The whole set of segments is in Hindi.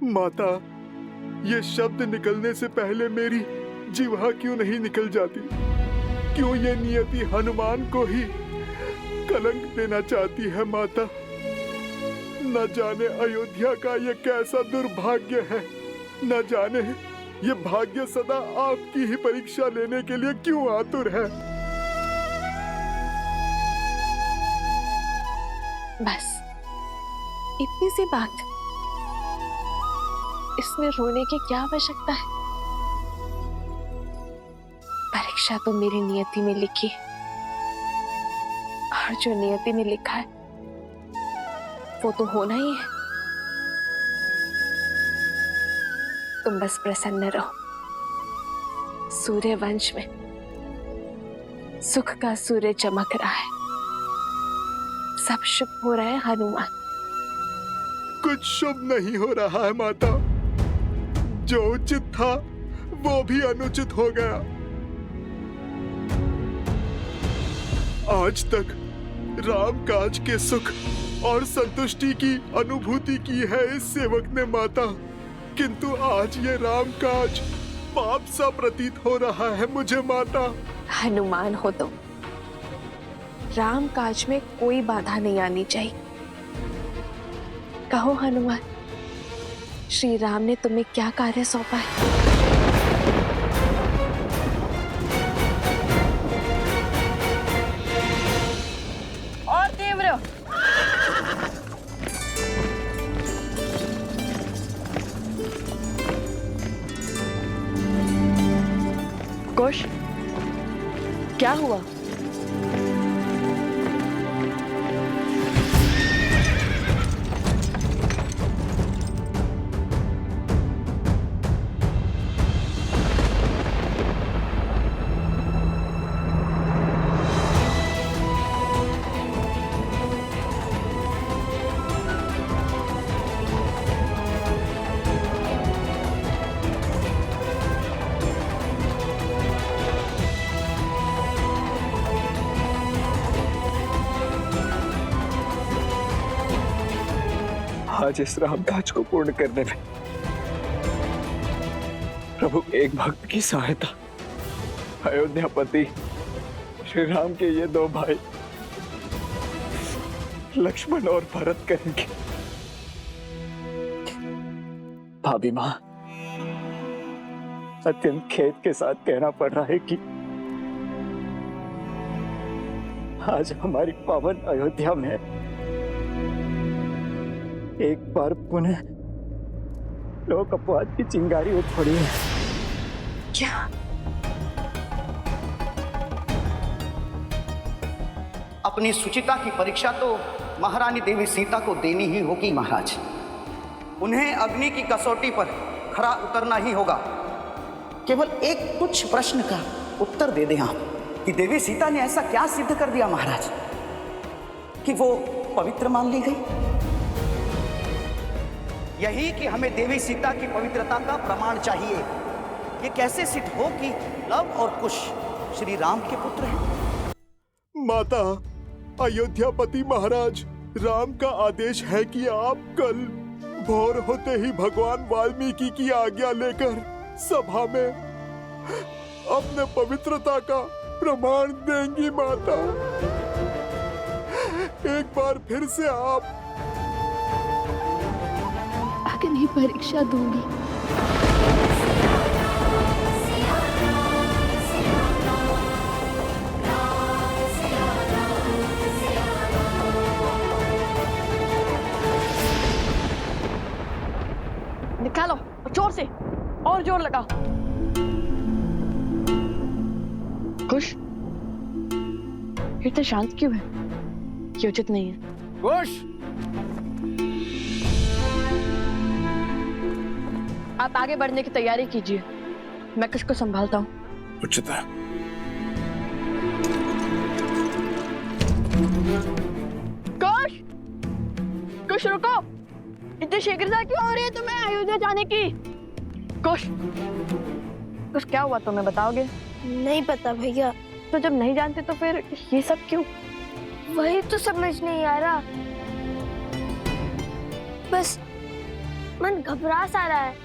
माता, ये शब्द निकलने से पहले मेरी जिह्वा क्यों नहीं निकल जाती? क्यों ये नियति हनुमान को ही कलंक देना चाहती है माता? न जाने अयोध्या का ये कैसा दुर्भाग्य है, न जाने ये भाग्य सदा आपकी ही परीक्षा लेने के लिए क्यों आतुर है। बस इतनी सी बात, इसमें रोने की क्या आवश्यकता है? परीक्षा तो मेरी नियति में लिखी है, और जो नियति में लिखा है वो तो होना ही है। तुम बस प्रसन्न रहो। सूर्य वंश में सुख का सूर्य चमक रहा है, सब शुभ हो रहा है हनुमान। कुछ शुभ नहीं हो रहा है माता। जो उचित था वो भी अनुचित हो गया। आज तक राम काज के सुख और संतुष्टि की अनुभूति की है इस सेवक ने माता, किंतु आज ये राम काज पाप सा प्रतीत हो रहा है मुझे माता। हनुमान हो तुम, राम काज में कोई बाधा नहीं आनी चाहिए। कहो हनुमान, श्री राम ने तुम्हें क्या कार्य सौंपा है? और तीव्र। कुश, क्या हुआ? आज इस राम काज को पूर्ण करने में प्रभु एक भक्त की सहायता अयोध्यापति श्री राम के ये दो भाई लक्ष्मण और भरत करेंगे। भाभी मां, अत्यंत खेद के साथ कहना पड़ रहा है कि आज हमारी पावन अयोध्या में एक बार पुनः लोक अपवाद की चिंगारी उठ पड़ी है। क्या? अपनी सुचिता की परीक्षा तो महारानी देवी सीता को देनी ही होगी महाराज। उन्हें अग्नि की कसौटी पर खरा उतरना ही होगा। केवल एक तुच्छ प्रश्न का उत्तर दे दें आप कि देवी सीता ने ऐसा क्या सिद्ध कर दिया महाराज कि वो पवित्र मान ली गई। यही कि हमें देवी सीता की पवित्रता का प्रमाण चाहिए। ये कैसे सिद्ध हो कि लव और कुश श्री राम के पुत्र हैं? माता, अयोध्यापति महाराज, राम का आदेश है कि आप कल भोर होते ही भगवान वाल्मीकि की आज्ञा लेकर सभा में अपने पवित्रता का प्रमाण देंगी माता। एक बार फिर से आप अग्नि परीक्षा दूंगी। निकालो जोर से, और जोर लगाओ। कुश, इतना शांत क्यों है? ये उचित नहीं है। कुश, आप आगे बढ़ने की तैयारी कीजिए, मैं कुश को संभालता हूँ। उचित है। कुश, कुश रुको, इतनी शीघ्रता क्यों हो रही है तुम्हें अयोध्या जाने की? कुश, कुश क्या हुआ तुम्हें बताओगे? नहीं पता भैया। तो जब नहीं जानते तो फिर ये सब क्यों? वही तो समझ नहीं आ रहा। बस मन घबरा सा रहा है।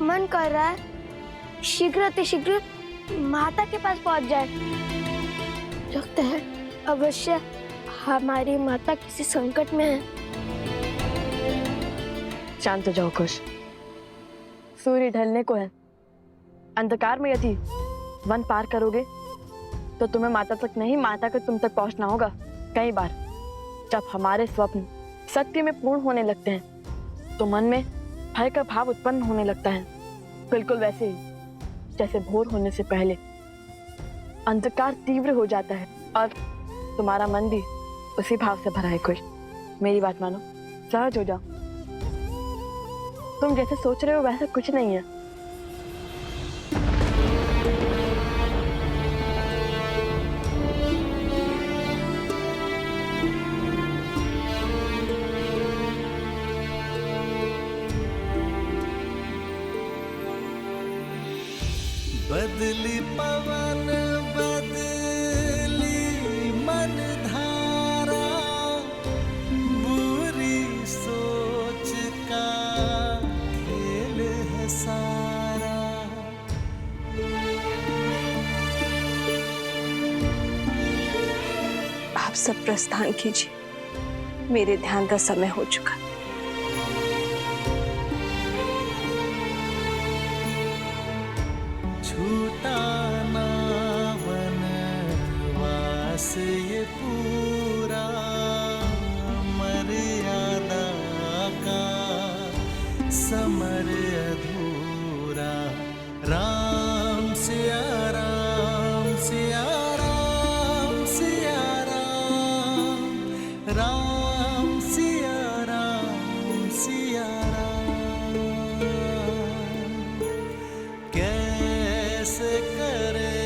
मन कर रहा है शीघ्र माता के पास पहुंच जाए। लगता है अवश्य हमारी माता किसी संकट में है। शांत हो जाओ कुश। सूर्य ढलने को है। अंधकार में यदि वन पार करोगे तो तुम्हें माता तक नहीं, माता के तुम तक पहुंचना होगा। कई बार जब हमारे स्वप्न सत्य में पूर्ण होने लगते हैं तो मन में भय का भाव उत्पन्न होने लगता है। बिल्कुल वैसे ही जैसे भोर होने से पहले अंधकार तीव्र हो जाता है और तुम्हारा मन भी उसी भाव से भरा है। कुश, मेरी बात मानो, सहज हो जाओ। तुम जैसे सोच रहे हो वैसा कुछ नहीं है। बदली पवन बदली मन धारा, बुरी सोच का खेल है सारा। आप सब प्रस्थान कीजिए, मेरे ध्यान का समय हो चुका। छूटा ना वनवास ये पूरा, मर्यादा का समर अधूरा। राम सिया राम सिया राम सिया राम, राम सिया राम सिया राम। कैसे करे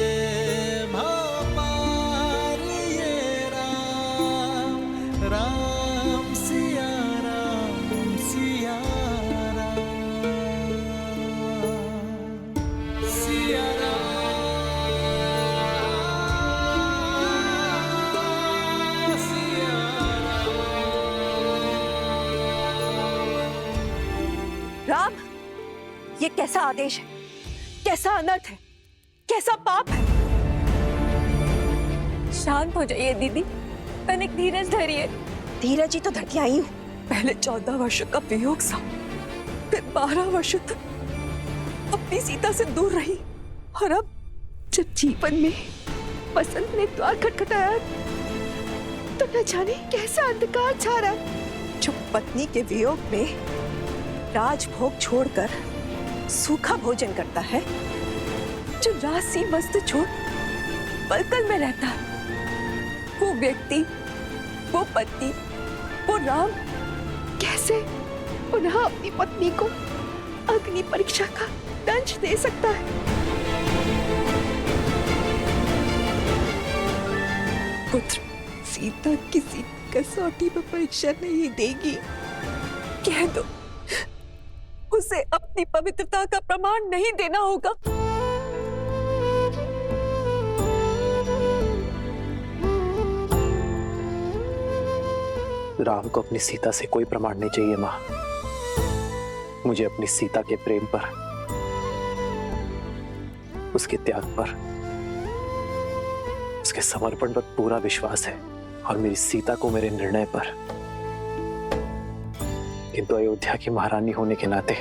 भाव पार ये राम, राम सिया राम सिया राम, सिया राम सिया राम, ये कैसा आदेश है? कैसा अनर्थ है? कैसा पाप है? शांत हो जाइए दीदी, तनिक धीरज धरिए। धीरज ही तो धरती आई हूँ। पहले 14 वर्षों का वियोग सा, फिर 12 वर्षों तक अपनी सीता से दूर रही, और अब जब जीवन में बसंत ने द्वार खटखटाया तो न जाने कैसा अंधकार छा रहा है। जो पत्नी के वियोग में राजभोग छोड़कर सूखा भोजन करता है, जो राशि वस्त्र छोड़ पलकल में रहता है, वो व्यक्ति, वो पति, वो राम कैसे पुनः अपनी पत्नी को अग्नि परीक्षा का दंश दे सकता है? पुत्र, सीता किसी कसौटी पर परीक्षा नहीं देगी। कह दो, उसे अपनी पवित्रता का प्रमाण नहीं देना होगा। राम को अपनी सीता से कोई प्रमाण नहीं चाहिए माँ। मुझे अपनी सीता के प्रेम पर, उसके त्याग पर, उसके समर्पण पर पूरा विश्वास है, और मेरी सीता को मेरे निर्णय पर। किंतु अयोध्या की महारानी होने के नाते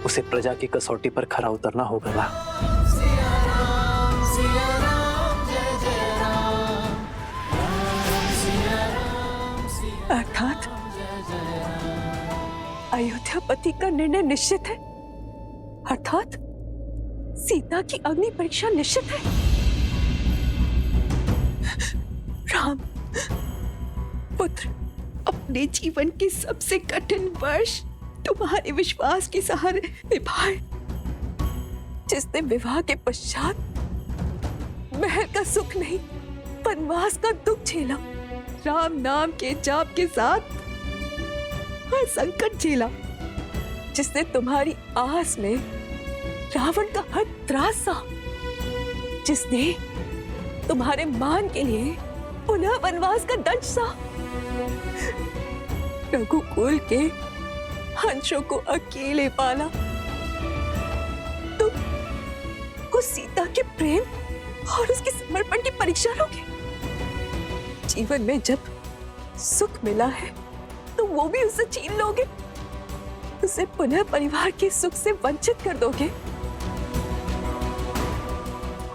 उसे प्रजा की कसौटी पर खरा उतरना होगा ना। अर्थात अयोध्यापति का निर्णय निश्चित है, अर्थात सीता की अग्नि परीक्षा निश्चित है। राम पुत्र, अपने जीवन के सबसे कठिन वर्ष तुम्हारे विश्वास के सहारे निभाए। जिसने विवाह के पश्चात महल का सुख नहीं, वनवास का दुख झेला, राम नाम के जाप के साथ हर संकट झेला, जिसने तुम्हारी आस में रावण का हर त्रास सहा, जिसने तुम्हारे मान के लिए पुनः वनवास का दंश सहा, रघुकुल के हंसों को अकेले पाला तो उस सीता के प्रेम और उसके समर्पण की परीक्षा लोगे? जीवन में जब सुख मिला है तो वो भी उसे छीन लोगे? उसे पुनः परिवार के सुख से वंचित कर दोगे?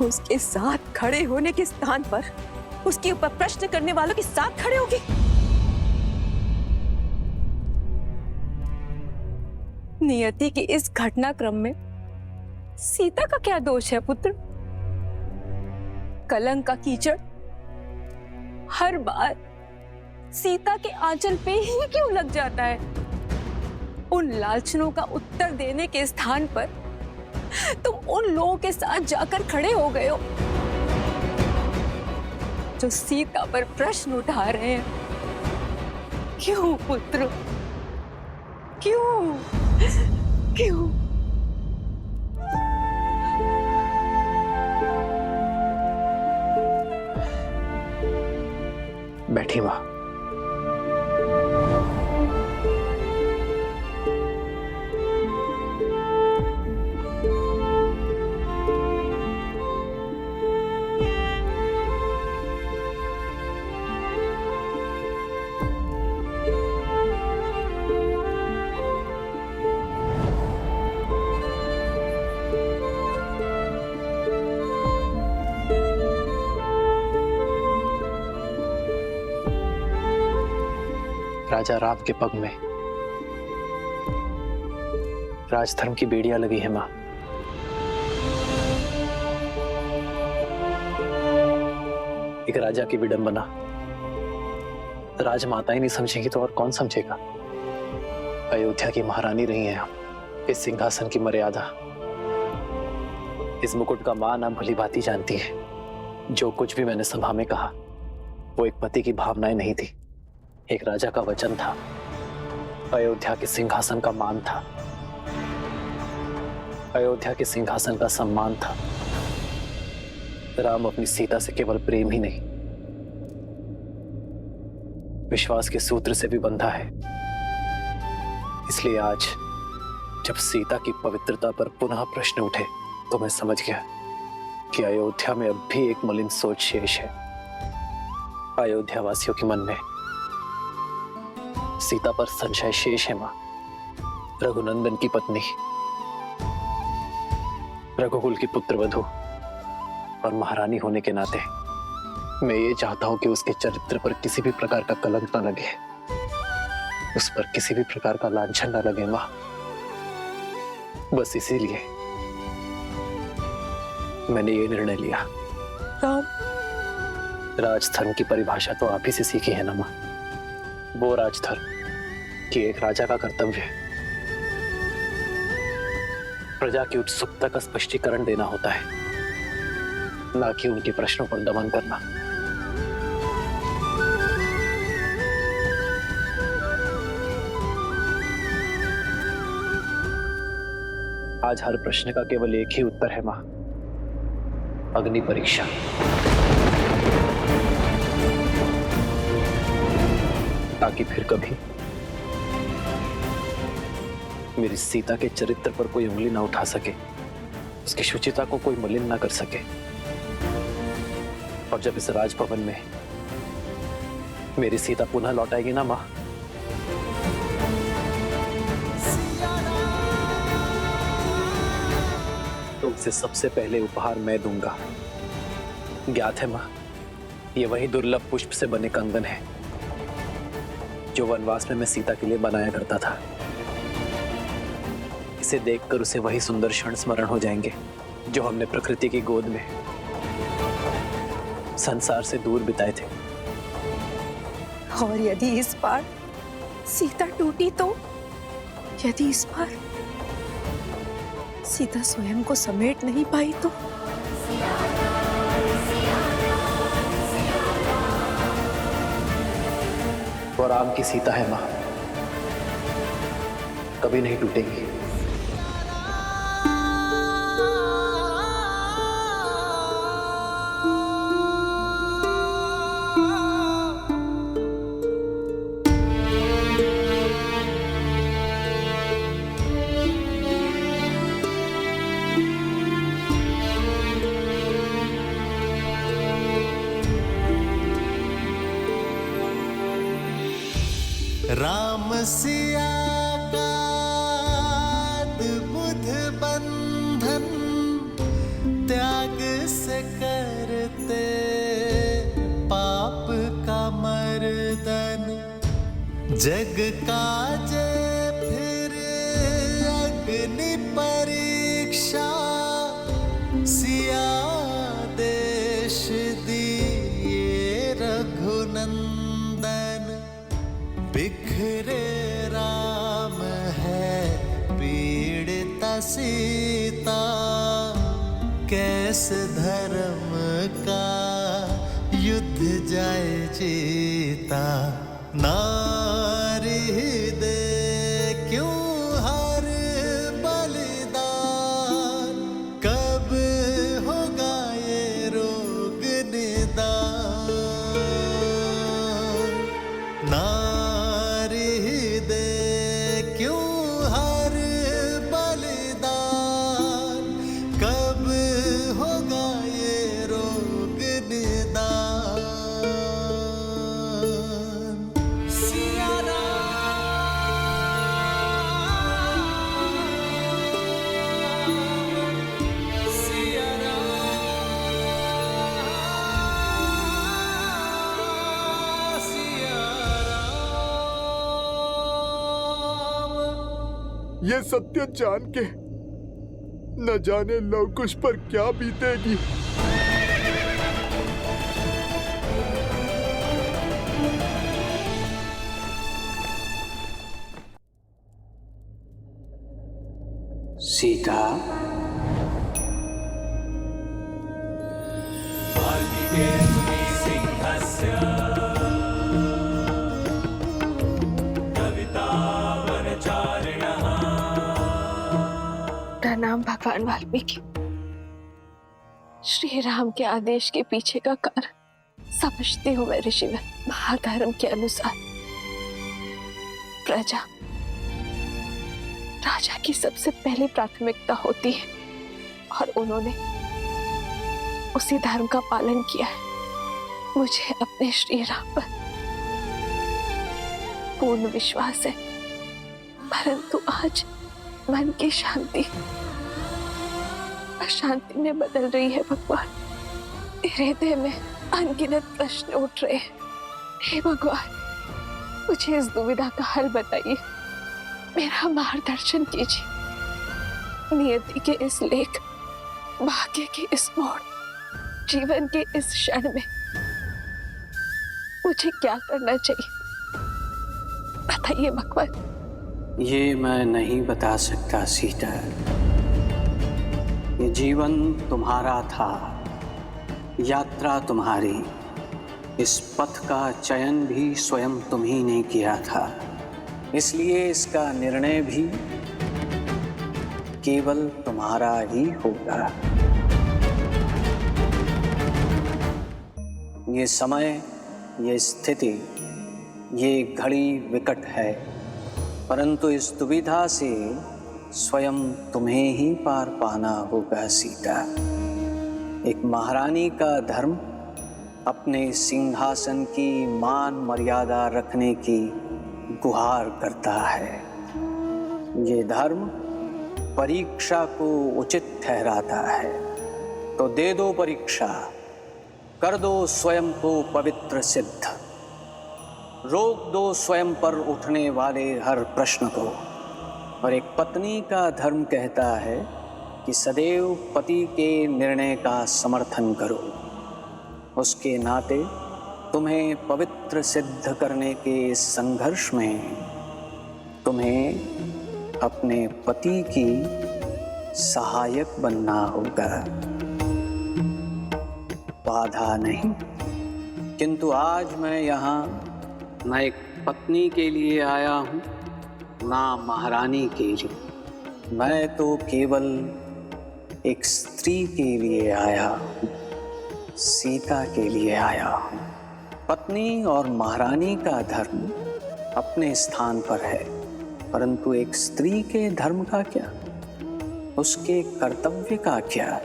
उसके साथ खड़े होने के स्थान पर उसके ऊपर प्रश्न करने वालों के साथ खड़े होगे? नियति की इस घटनाक्रम में सीता का क्या दोष है पुत्र? कलंक का कीचड़ हर बार सीता के आंचल पे ही क्यों लग जाता है? उन लालचनों का उत्तर देने के स्थान पर तुम उन लोगों के साथ जाकर खड़े हो गए हो जो सीता पर प्रश्न उठा रहे हैं। क्यों पुत्र, क्यों क्यों? बैठी माँ। राजा राम के पग में राजधर्म की बेड़ियां लगी है मां। एक राजा की विडंबना राजमाता ही नहीं समझेगी तो और कौन समझेगा? अयोध्या की महारानी रही हैं हम। इस सिंहासन की मर्यादा, इस मुकुट का मान आप भली भांति जानती है। जो कुछ भी मैंने सभा में कहा वो एक पति की भावनाएं नहीं थी, एक राजा का वचन था, अयोध्या के सिंहासन का मान था, अयोध्या के सिंहासन का सम्मान था। राम अपनी सीता से केवल प्रेम ही नहीं, विश्वास के सूत्र से भी बंधा है। इसलिए आज जब सीता की पवित्रता पर पुनः प्रश्न उठे तो मैं समझ गया कि अयोध्या में अब भी एक मलिन सोच शेष है। अयोध्या वासियों के मन में सीता पर संशय शेष है मां। रघुनंदन की पत्नी, रघुकुल की पुत्रवधू और महारानी होने के नाते मैं ये चाहता हूं कि उसके चरित्र पर किसी भी प्रकार का कलंक न लगे, उस पर किसी भी प्रकार का लांछन न लगे मां। बस इसीलिए मैंने ये निर्णय लिया। राम, राजधर्म की परिभाषा तो आप ही से सीखी है ना मां। वो राजधर्म कि एक राजा का कर्तव्य है प्रजा की उत्सुकता का स्पष्टीकरण देना होता है, ना कि उनके प्रश्नों पर दमन करना। आज हर प्रश्न का केवल एक ही उत्तर है मां, अग्नि परीक्षा। ताकि फिर कभी मेरी सीता के चरित्र पर कोई उंगली ना उठा सके, उसकी शुचिता को कोई मलिन ना कर सके। और जब इस राजभवन में मेरी सीता पुनः लौटाएगी ना मां, तो उसे सबसे पहले उपहार मैं दूंगा। ज्ञात है मां, ये वही दुर्लभ पुष्प से बने कंगन है जो वनवास में मैं सीता के लिए बनाया करता था। इसे देखकर उसे वही सुंदर क्षण स्मरण हो जाएंगे जो हमने प्रकृति की गोद में संसार से दूर बिताए थे। और यदि इस बार सीता टूटी तो, यदि इस बार सीता स्वयं को समेट नहीं पाई तो? वो राम की सीता है मां, कभी नहीं टूटेगी। सिया का बुध बंधन त्याग से करते पाप का मर्दन जग काजे फिर अग्नि परीक्षा सिया देश दिए रघुनंदन बिखरे राम है पीड़िता सीता कैसे धर्म का युद्ध जाए जीता नारी दे क्यों हर बलिदान कब होगा ये रोग निदान नारी दे क्यों हर बलिदान कब होगा ये रोग निदान सिया राम सिया राम सिया राम ये सत्य जान के न जाने लवकुश पर क्या बीतेगी। सीता प्रणाम भगवान वाल्मीकि। श्री राम के आदेश के पीछे का कारण समझती हूँ मैं ऋषिवर। महाधर्म के अनुसार प्रजा राजा की सबसे पहली प्राथमिकता होती है और उन्होंने उसी धर्म का पालन किया है। मुझे अपने श्री राम पर पूर्ण विश्वास है, परंतु आज मन की शांति अशांति में बदल रही है। भगवान, मेरे हृदय में अनगिनत प्रश्न उठ रहे हैं। हे भगवान, मुझे इस दुविधा का हल बताइए, मेरा मार्गदर्शन कीजिए। नियति के इस लेख, भाग्य के इस मोड़, जीवन के इस क्षण में मुझे क्या करना चाहिए, बताइए भगवान। ये मैं नहीं बता सकता सीता। ये जीवन तुम्हारा था, यात्रा तुम्हारी, इस पथ का चयन भी स्वयं तुम ही ने किया था, इसलिए इसका निर्णय भी केवल तुम्हारा ही होगा। ये समय, ये स्थिति, ये घड़ी विकट है, परंतु इस दुविधा से स्वयं तुम्हें ही पार पाना होगा सीता। एक महारानी का धर्म अपने सिंहासन की मान मर्यादा रखने की गुहार करता है। ये धर्म परीक्षा को उचित ठहराता है, तो दे दो परीक्षा, कर दो स्वयं को पवित्र सिद्ध, रोक दो स्वयं पर उठने वाले हर प्रश्न को। और एक पत्नी का धर्म कहता है कि सदैव पति के निर्णय का समर्थन करो। उसके नाते तुम्हें पवित्र सिद्ध करने के इस संघर्ष में तुम्हें अपने पति की सहायक बनना होगा, बाधा नहीं। किंतु आज मैं यहाँ न एक पत्नी के लिए आया हूँ, ना महारानी के लिए, मैं तो केवल एक स्त्री के लिए आया हूँ, सीता के लिए आया हूँ। पत्नी और महारानी का धर्म अपने स्थान पर है, परंतु एक स्त्री के धर्म का क्या, उसके कर्तव्य का क्या,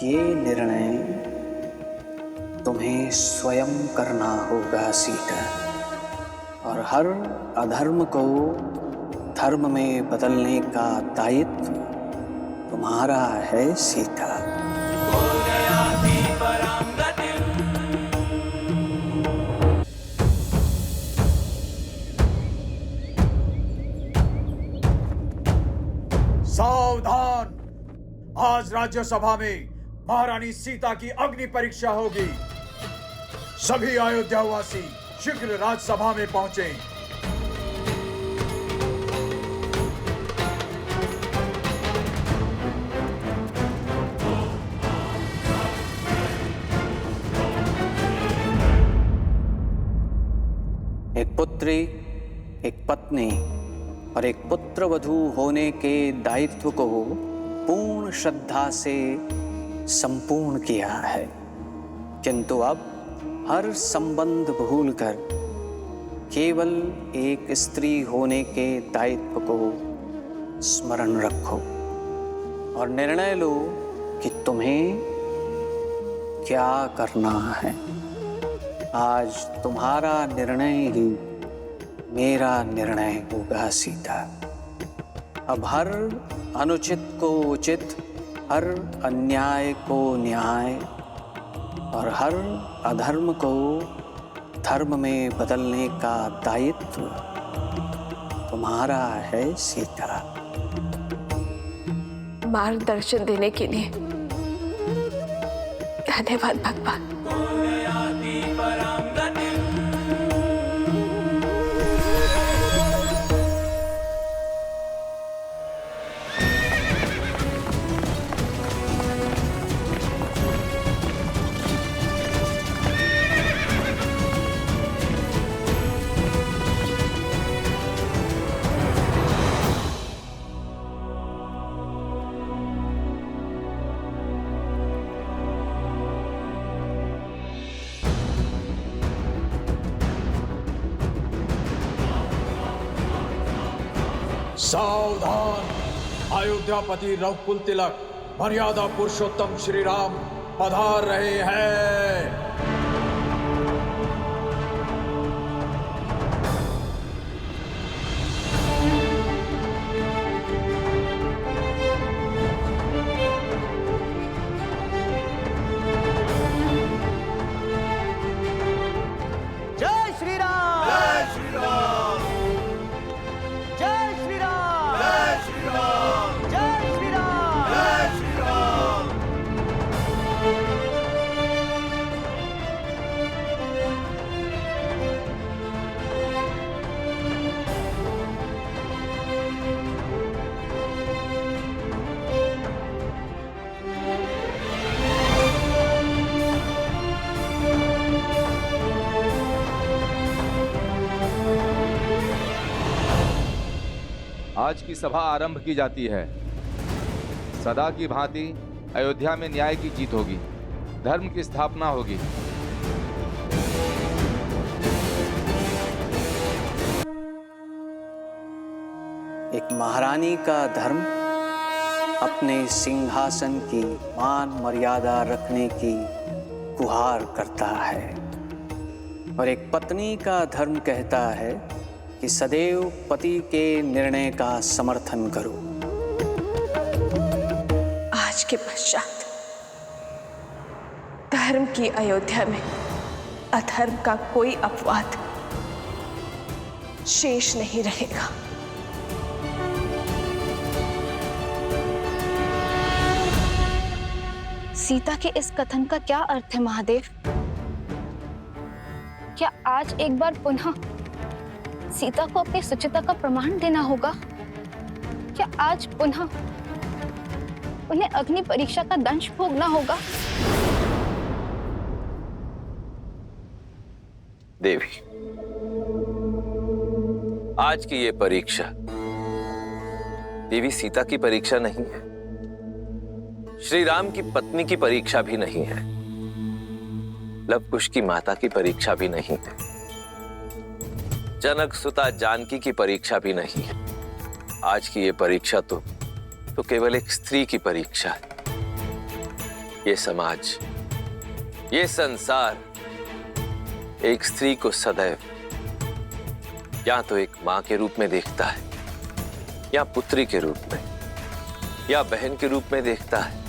ये निर्णय तुम्हें स्वयं करना होगा सीता। और हर अधर्म को धर्म में बदलने का दायित्व तुम्हारा है सीता। सावधान! आज राज्यसभा में महारानी सीता की अग्नि परीक्षा होगी। सभी अयोध्यावासी शीघ्र राज्यसभा में पहुंचे। एक पुत्री, एक पत्नी और एक पुत्र वधू होने के दायित्व को पूर्ण श्रद्धा से संपूर्ण किया है, किंतु अब हर संबंध भूलकर केवल एक स्त्री होने के दायित्व को स्मरण रखो और निर्णय लो कि तुम्हें क्या करना है। आज तुम्हारा निर्णय ही मेरा निर्णय होगा सीता। अब हर अनुचित को उचित, हर अन्याय को न्याय और हर अधर्म को धर्म में बदलने का दायित्व तुम्हारा है सीता। मार्गदर्शन देने के लिए धन्यवाद भगवान। सावधान! अयोध्यापति रघुकुल तिलक मर्यादा पुरुषोत्तम श्री राम पधार रहे हैं। जय श्री राम! जय श्री राम! जय श्री राम! जय श्री राम! जय श्री राम! जय श्री राम! आज की सभा आरंभ की जाती है। सदा की भांति अयोध्या में न्याय की जीत होगी, धर्म की स्थापना होगी। एक महारानी का धर्म अपने सिंहासन की मान मर्यादा रखने की गुहार करता है और एक पत्नी का धर्म कहता है कि सदैव पति के निर्णय का समर्थन करो। आज के पश्चात धर्म की अयोध्या में अधर्म का कोई अपवाद शेष नहीं रहेगा। सीता के इस कथन का क्या अर्थ है महादेव? क्या आज एक बार पुनः सीता को अपनी सुचिता का प्रमाण देना होगा? क्या आज पुनः उन्हें अग्नि परीक्षा का दंश भोगना होगा? देवी, आज की ये परीक्षा देवी सीता की परीक्षा नहीं है, श्री राम की पत्नी की परीक्षा भी नहीं है, लव कुश की माता की परीक्षा भी नहीं है, जनक सुता जानकी की परीक्षा भी नहीं है। आज की ये परीक्षा तो केवल एक स्त्री की परीक्षा है। ये समाज, ये संसार एक स्त्री को सदैव या तो एक मां के रूप में देखता है, या पुत्री के रूप में, या बहन के रूप में देखता है,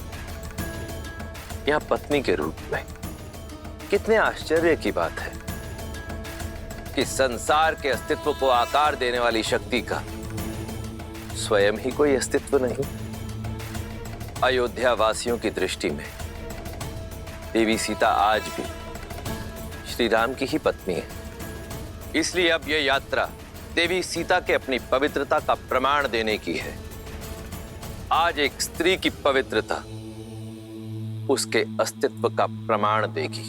या पत्नी के रूप में। कितने आश्चर्य की बात है कि संसार के अस्तित्व को आकार देने वाली शक्ति का स्वयं ही कोई अस्तित्व नहीं। अयोध्या वासियों की दृष्टि में देवी सीता आज भी श्री राम की ही पत्नी है। इसलिए अब यह यात्रा देवी सीता के अपनी पवित्रता का प्रमाण देने की है। आज एक स्त्री की पवित्रता उसके अस्तित्व का प्रमाण देगी।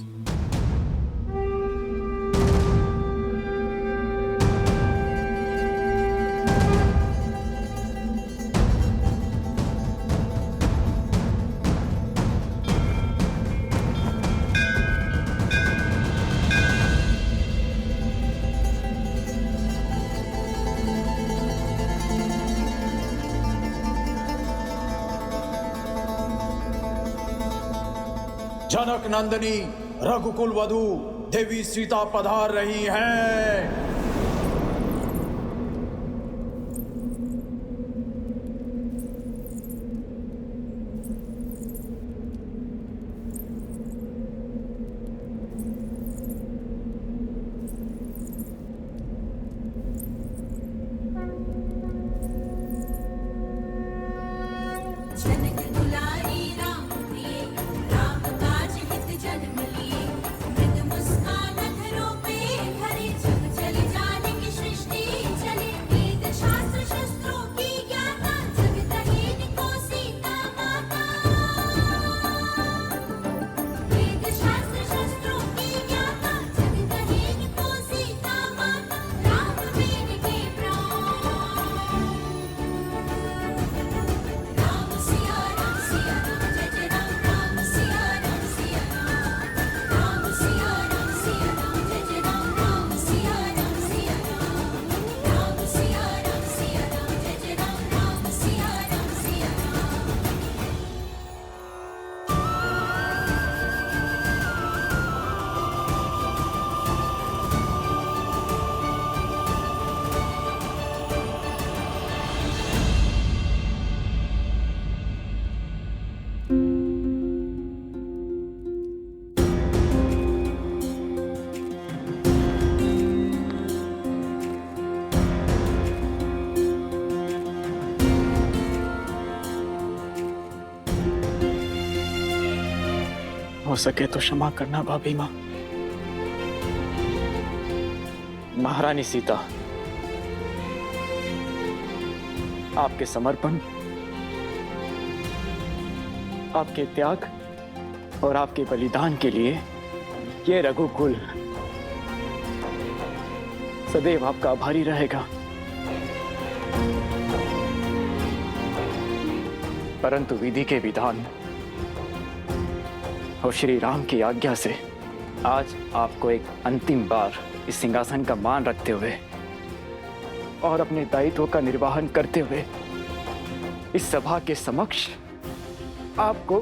जनक नंदिनी रघुकुल वधू देवी सीता पधार रही हैं। जनक दुलारी राम प्रिय, राम काज हित जन्म लिए। मृद मुस्कान अधरों पे धरे, जग चल जाने की सृष्टि चले। वेद शास्त्र शस्त्रों की ज्ञाता, जगतहीन को सीता माता। वेद शास्त्र शस्त्रों की ज्ञाता, जगतहीन को सीता माता। राम वीर के प्राण, राम सिया राम जय जय राम। राम सिया राम राम सिया राम जय जय राम। राम सिया राम राम सिया राम जय जय राम। राम सिया राम हो सके तो क्षमा करना भाभी माँ। महारानी सीता, आपके समर्पण, आपके त्याग और आपके बलिदान के लिए ये रघुकुल सदैव आपका आभारी रहेगा। परंतु विधि के विधान और श्री राम की आज्ञा से आज आपको एक अंतिम बार इस सिंहासन का मान रखते हुए और अपने दायित्व का निर्वहन करते हुए इस सभा के समक्ष आपको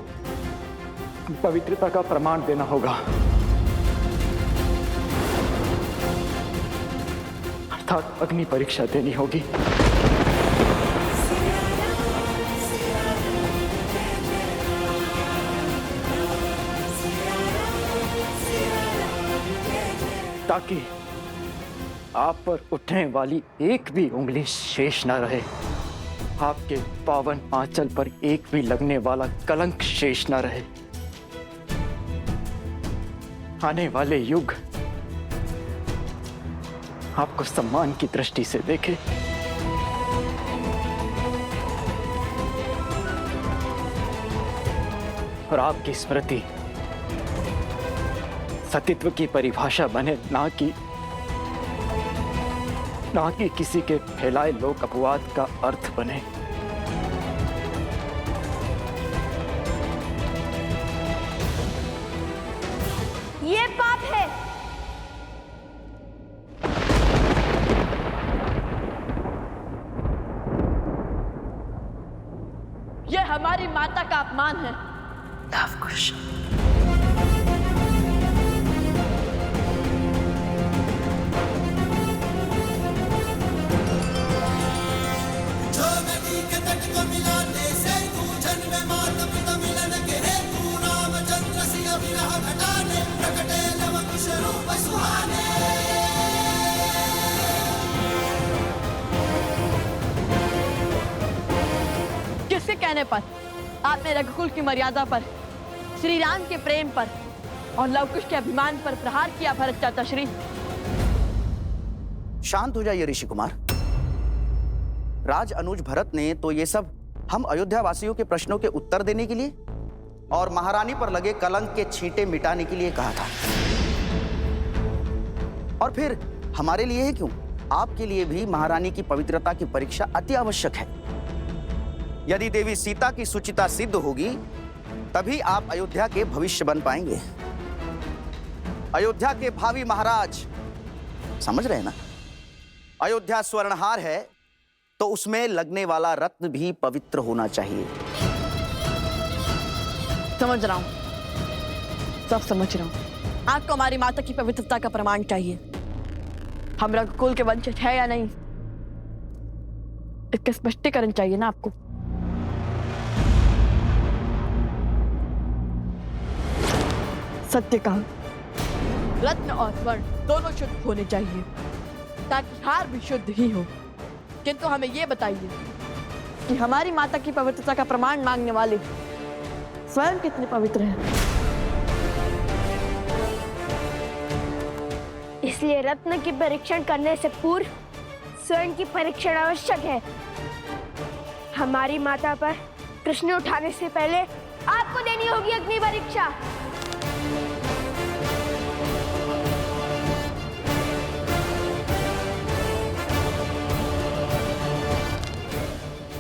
पवित्रता का प्रमाण देना होगा, अर्थात अग्नि परीक्षा देनी होगी। ताकि आप पर उठने वाली एक भी उंगली शेष न रहे, आपके पावन आंचल पर एक भी लगने वाला कलंक शेष न रहे। आने वाले युग आपको सम्मान की दृष्टि से देखे। और आपकी स्मृति सतीत्व की परिभाषा बने, ना कि किसी के फैलाए लोक अपवाद का अर्थ बने। ये पाप है। ये हमारी माता का अपमान है। लवकुश, किसके कहने पर आपने रघुकुल की मर्यादा पर, श्री राम के प्रेम पर और लवकुश के अभिमान पर प्रहार किया भरत चाचा श्री? शांत हो जाइए ऋषि कुमार। राज अनुज भरत ने तो ये सब हम अयोध्या वासियों के प्रश्नों के उत्तर देने के लिए और महारानी पर लगे कलंक के छींटे मिटाने के लिए कहा था। और फिर हमारे लिए ही क्यों, आपके लिए भी महारानी की पवित्रता की परीक्षा अति आवश्यक है। यदि देवी सीता की सुचिता सिद्ध होगी तभी आप अयोध्या के भविष्य बन पाएंगे, अयोध्या के भावी महाराज। समझ रहे हैं ना? अयोध्या स्वर्णहार है तो उसमें लगने वाला रत्न भी पवित्र होना चाहिए। समझ रहा हूं, सब समझ रहा हूं। आपको हमारी माता की पवित्रता का प्रमाण चाहिए। हम रघुकुल के वंशज है या नहीं, इसका स्पष्टीकरण चाहिए ना आपको। सत्य कहा, रत्न और स्वर्ण दोनों शुद्ध होने चाहिए ताकि हार भी शुद्ध ही हो। किंतु हमें यह बताइए कि हमारी माता की पवित्रता का प्रमाण मांगने वाले स्वयं कितने पवित्र हैं? इसलिए रत्न की परीक्षण करने से पूर्व स्वयं की परीक्षण आवश्यक है। हमारी माता पर प्रश्न उठाने से पहले आपको देनी होगी अग्नि परीक्षा।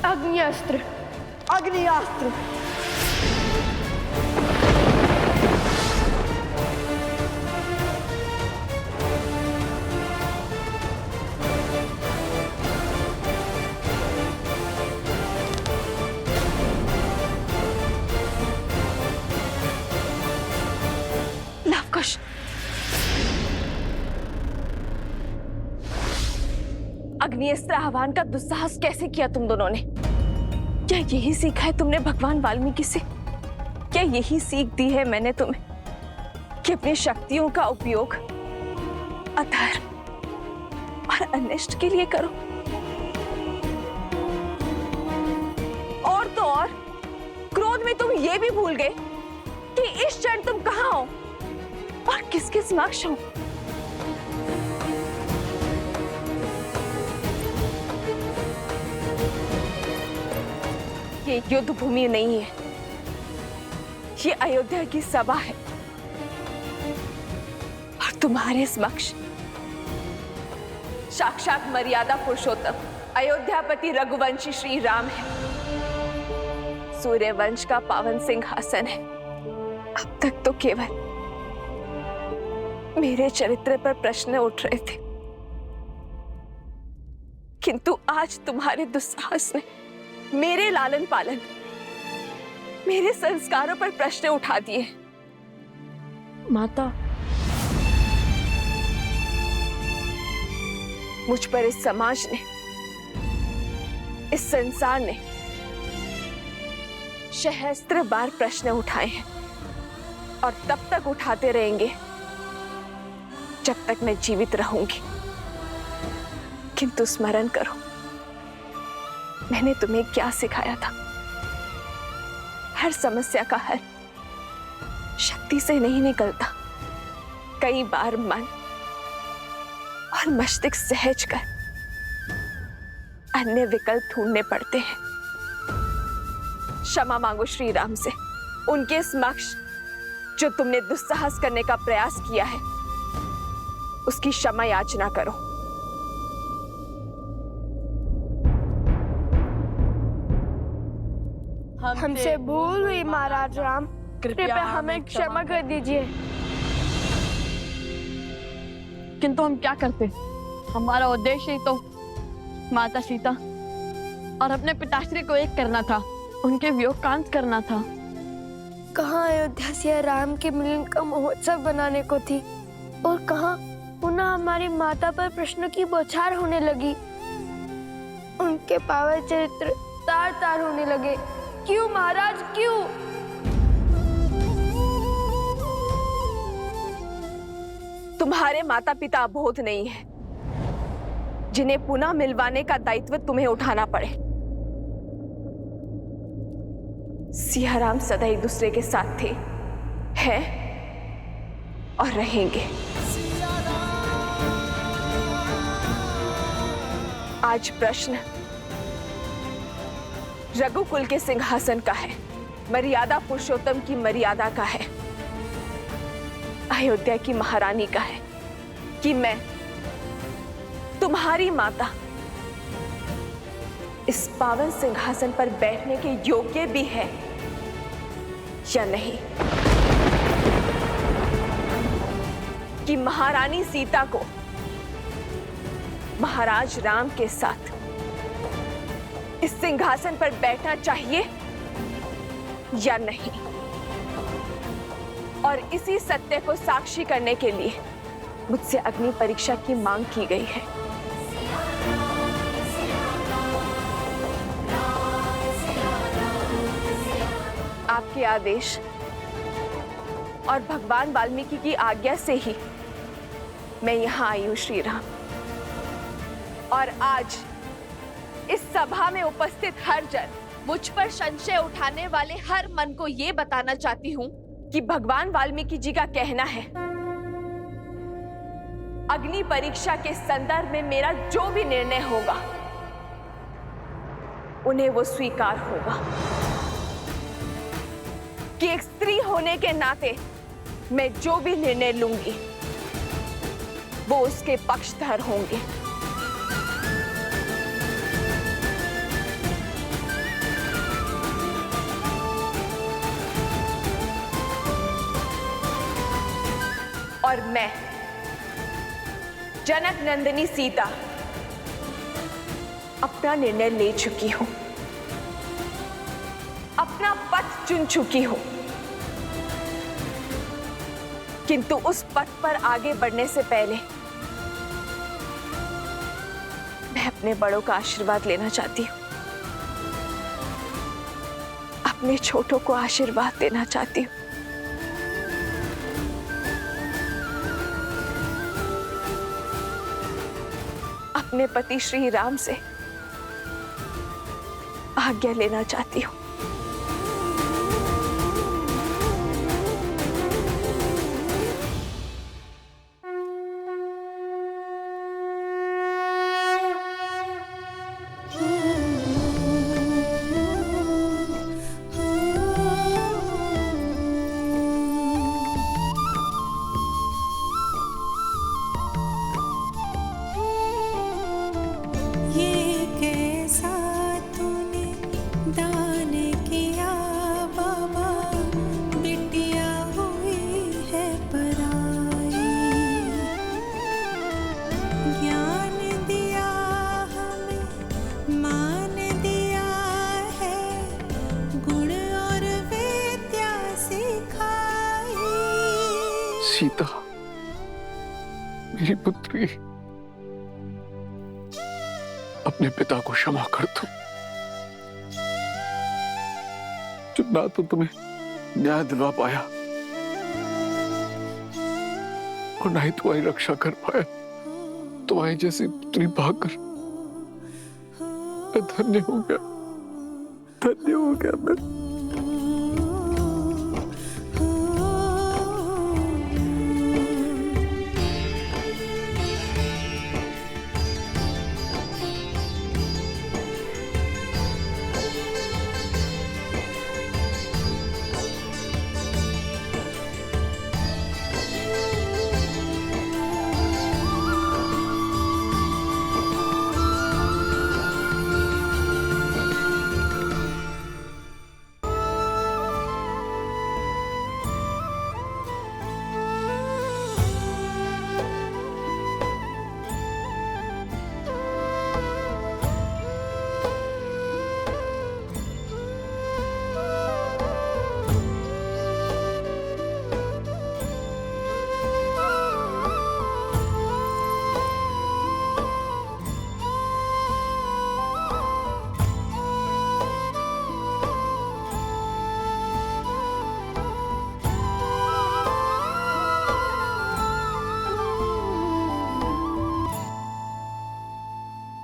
अग्निअस्त्र, अग्नियास्त्र। लवकुश, अग्निअस्त्र आह्वान का दुस्साहस कैसे किया तुम दोनों ने? क्या यही सीखा है तुमने भगवान वाल्मीकि से? क्या यही सीख दी है मैंने तुम्हें कि अपनी शक्तियों का उपयोग अधर्म और अनिष्ट के लिए करो? और तो और क्रोध में तुम ये भी भूल गए कि इस क्षण तुम कहां हो और किसके समक्ष हो। ये युद्ध भूमि नहीं है, ये अयोध्या की सभा है और तुम्हारे समक्ष साक्षात मर्यादा पुरुषोत्तम अयोध्यापति रघुवंशी श्री राम है। सूर्यवंश का पावन सिंहासन है। अब तक तो केवल मेरे चरित्र पर प्रश्न उठ रहे थे, किंतु आज तुम्हारे दुस्साहस ने मेरे लालन पालन, मेरे संस्कारों पर प्रश्न उठा दिए। माता, मुझ पर इस समाज ने, इस संसार ने सहस्त्र बार प्रश्न उठाए हैं और तब तक उठाते रहेंगे जब तक मैं जीवित रहूंगी। किंतु स्मरण करो, मैंने तुम्हें क्या सिखाया था? हर समस्या का हल शक्ति से नहीं निकलता, कई बार मन और मस्तिष्क सहज कर अन्य विकल्प ढूंढने पड़ते हैं। क्षमा मांगो श्री राम से, उनके समक्ष जो तुमने दुस्साहस करने का प्रयास किया है उसकी क्षमा याचना करो। हमसे भूल हुई महाराज राम, कृपया हमें क्षमा कर दीजिए। किंतु हम क्या करते? हमारा उद्देश्य ही तो माता सीता और अपने पिताश्री को एक करना था, उनके वियोग का अंत करना था। कहाँ अयोध्या से राम के मिलन का महोत्सव बनाने को थी और कहाँ पुनः हमारी माता पर प्रश्नों की बौछार होने लगी। उनके पावन चरित्र तार तार होने लगे। क्यों महाराज, क्यों? तुम्हारे माता पिता अबोध नहीं है, जिन्हें पुनः मिलवाने का दायित्व तुम्हें उठाना पड़े। सियाराम सदा एक दूसरे के साथ थे, हैं और रहेंगे। आज प्रश्न रघुकुल के सिंहासन का है, मर्यादा पुरुषोत्तम की मर्यादा का है, अयोध्या की महारानी का है कि मैं तुम्हारी माता इस पावन सिंहासन पर बैठने के योग्य भी है या नहीं, कि महारानी सीता को महाराज राम के साथ इस सिंहासन पर बैठना चाहिए या नहीं। और इसी सत्य को साक्षी करने के लिए मुझसे अग्नि परीक्षा की मांग की गई है। आपके आदेश और भगवान वाल्मीकि की आज्ञा से ही मैं यहां आई हूं श्री राम। और आज इस सभा में उपस्थित हर जन, मुझ पर संशय उठाने वाले हर मन को यह बताना चाहती हूं कि भगवान वाल्मीकि जी का कहना है, अग्नि परीक्षा के संदर्भ में मेरा जो भी निर्णय होगा उन्हें वो स्वीकार होगा, कि एक स्त्री होने के नाते मैं जो भी निर्णय लूंगी वो उसके पक्षधर होंगे। और मैं जनक नंदिनी सीता अपना निर्णय ले चुकी हूं, अपना पथ चुन चुकी हूं, किंतु उस पथ पर आगे बढ़ने से पहले मैं अपने बड़ों का आशीर्वाद लेना चाहती हूं, अपने छोटों को आशीर्वाद देना चाहती हूं। अपने पति श्री राम से आज्ञा लेना चाहती हूं। ये कैसा तूने दान किया बाबा, बिटिया हुई है पराई। ज्ञान दिया हमें, मान दिया है, गुण और विद्या सिखाई। सीता, मेरी पुत्री, अपने पिता को क्षमा कर दो, जो ना तो तुम्हें न्याय दिलवा पाया और ना ही तुम्हारी रक्षा कर पाया। तुम्हारी जैसी पुत्री पाकर मैं धन्य हो गया, धन्य हो गया मैं।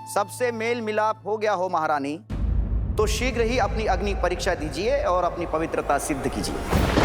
सबसे मेल मिलाप हो गया हो महारानी, तो शीघ्र ही अपनी अग्नि परीक्षा दीजिए और अपनी पवित्रता सिद्ध कीजिए।